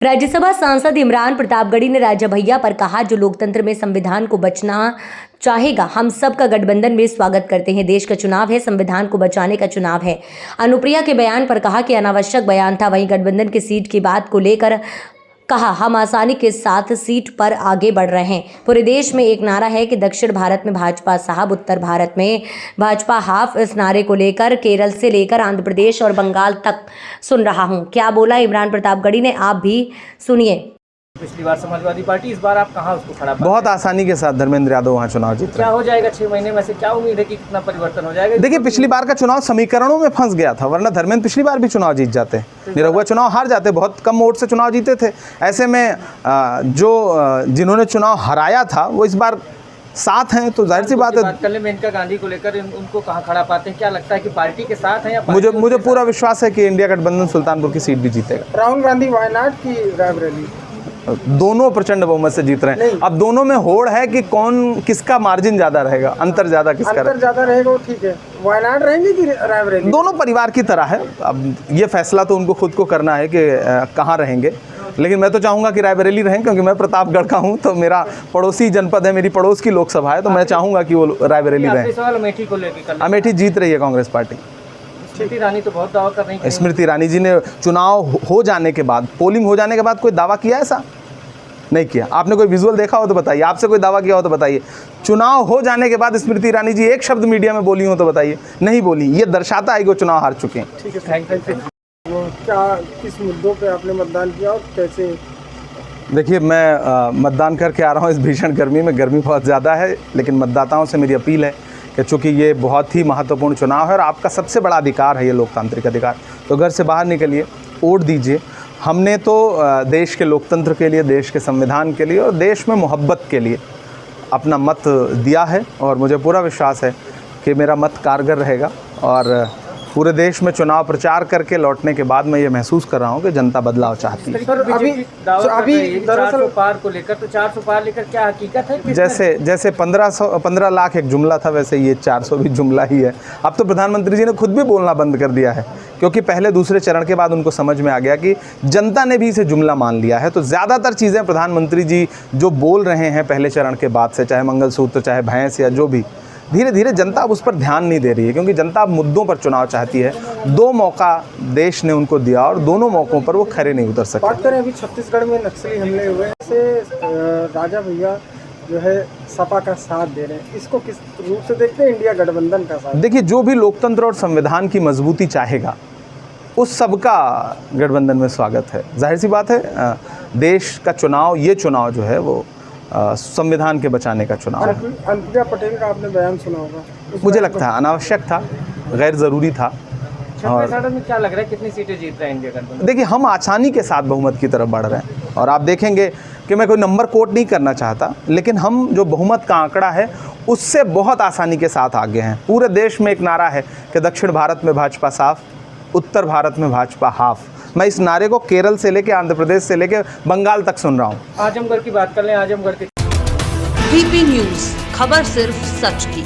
राज्यसभा सांसद इमरान प्रतापगढ़ी ने राजा भैया पर कहा, जो लोकतंत्र में संविधान को बचना चाहेगा हम सबका गठबंधन में स्वागत करते हैं। देश का चुनाव है, संविधान को बचाने का चुनाव है। अनुप्रिया के बयान पर कहा कि अनावश्यक बयान था। वहीं गठबंधन की सीट की बात को लेकर कहा, हम आसानी के साथ सीट पर आगे बढ़ रहे हैं। पूरे देश में एक नारा है कि दक्षिण भारत में भाजपा साहब, उत्तर भारत में भाजपा हाफ। इस नारे को लेकर केरल से लेकर आंध्र प्रदेश और बंगाल तक सुन रहा हूं। क्या बोला इमरान प्रतापगढ़ी ने, आप भी सुनिए। पिछली बार समाजवादी पार्टी, इस बार आप कहां उसको खड़ा पाते? बहुत आसानी के साथ धर्मेंद्र यादव वहाँ चुनाव जीत रहे क्या हो जाएगा 6 महीने में से? क्या उम्मीद है कि कितना परिवर्तन हो जाएगा? देखिए, पिछली बार का चुनाव समीकरणों में फंस गया था, वरना धर्मेंद्र पिछली बार भी चुनाव जीत जाते, निरहुआ चुनाव हार जाते, बहुत कम वोट से चुनाव जीते थे। ऐसे में जिन्होंने चुनाव हराया था वो इस बार साथ हैं, तो जाहिर सी बात है। कल मेनका गांधी को लेकर उनको कहाँ खड़ा पाते हैं? क्या लगता है कि पार्टी के साथ हैं या मुझे पूरा विश्वास है कि इंडिया गठबंधन सुल्तानपुर की सीट भी जीतेगा। राहुल गांधी वायनाड की रायबरेली, दोनों प्रचंड बहुमत से जीत रहे हैं। अब दोनों में होड़ है कि कौन किसका मार्जिन ज्यादा रहेगा, अंतर ज्यादा किसका रहेगा वो ठीक है। वायनाड रहेंगे कि रायबरेली? दोनों परिवार की तरह है। अब ये फैसला तो उनको खुद को करना है कि कहाँ रहेंगे, लेकिन मैं तो चाहूंगा कि रायबरेली रहें, क्योंकि मैं प्रतापगढ़ का हूं, तो मेरा पड़ोसी जनपद है, मेरी पड़ोस की लोकसभा है, तो मैं चाहूंगा कि वो रायबरेली रहें। सवाल अमेठी को लेकर, अमेठी जीत रही है कांग्रेस पार्टी। स्मृति ईरानी तो बहुत दावा कर रही है। स्मृति ईरानी जी ने चुनाव हो जाने के बाद, पोलिंग हो जाने के बाद कोई दावा किया? ऐसा नहीं किया। आपने कोई विजुअल देखा हो तो बताइए, आपसे कोई दावा किया हो तो बताइए। चुनाव हो जाने के बाद स्मृति ईरानी जी एक शब्द मीडिया में बोली हो तो बताइए। नहीं बोली। ये दर्शाता है कि वो चुनाव हार चुके हैं। ठीक है, थैंक यू। क्या किस मुद्दों पे आपने मतदान किया और कैसे? देखिए, मैं मतदान करके आ रहा हूँ इस भीषण गर्मी में। गर्मी बहुत ज़्यादा है, लेकिन मतदाताओं से मेरी अपील है कि चूँकि ये बहुत ही महत्वपूर्ण चुनाव है और आपका सबसे बड़ा अधिकार है ये लोकतांत्रिक अधिकार, तो घर से बाहर निकलिए, वोट दीजिए। हमने तो देश के लोकतंत्र के लिए, देश के संविधान के लिए और देश में मोहब्बत के लिए अपना मत दिया है, और मुझे पूरा विश्वास है कि मेरा मत कारगर रहेगा। और पूरे देश में चुनाव प्रचार करके लौटने के बाद मैं ये महसूस कर रहा हूँ कि जनता बदलाव चाहती है। अभी दरअसल पार को लेकर, तो 400 पार लेकर क्या हकीकत है? जैसे 15 लाख एक जुमला था, वैसे ये 400 भी जुमला ही है। अब तो प्रधानमंत्री जी ने खुद भी बोलना बंद कर दिया है, क्योंकि पहले दूसरे चरण के बाद उनको समझ में आ गया कि जनता ने भी इसे जुमला मान लिया है। तो ज़्यादातर चीज़ें प्रधानमंत्री जी जो बोल रहे हैं पहले चरण के बाद से, चाहे मंगलसूत्र, चाहे भैंस या जो भी, धीरे धीरे जनता अब उस पर ध्यान नहीं दे रही है, क्योंकि जनता अब मुद्दों पर चुनाव चाहती है। 2 मौका देश ने उनको दिया और दोनों मौक़ों पर वो खरे नहीं उतर सके। बात करें अभी छत्तीसगढ़ में नक्सली हमले हुए से राजा भैया जो है सपा का साथ दे रहे हैं, इसको किस रूप से देखते हैं? इंडिया गठबंधन का साथ? देखिए, जो भी लोकतंत्र और संविधान की मजबूती चाहेगा उस सबका गठबंधन में स्वागत है। जाहिर सी बात है, देश का चुनाव, ये चुनाव जो है वो संविधान के बचाने का चुनाव है। अनुप्रिया पटेल का आपने बयान सुना होगा, मुझे लगता है अनावश्यक था, गैर ज़रूरी था। और में क्या लग रहा है कितनी सीटें जीत रहा है इंडिया गठबंधन? देखिए, हम आसानी के साथ बहुमत की तरफ बढ़ रहे हैं, और आप देखेंगे कि मैं कोई नंबर कोट नहीं करना चाहता, लेकिन हम जो बहुमत का आंकड़ा है उससे बहुत आसानी के साथ आगे हैं। पूरे देश में एक नारा है कि दक्षिण भारत में भाजपा साफ, उत्तर भारत में भाजपा हाफ। मैं इस नारे को केरल से लेके, आंध्र प्रदेश से लेके बंगाल तक सुन रहा हूँ। आजमगढ़ की बात कर लें, आजमगढ़ के VP न्यूज, खबर सिर्फ सच की।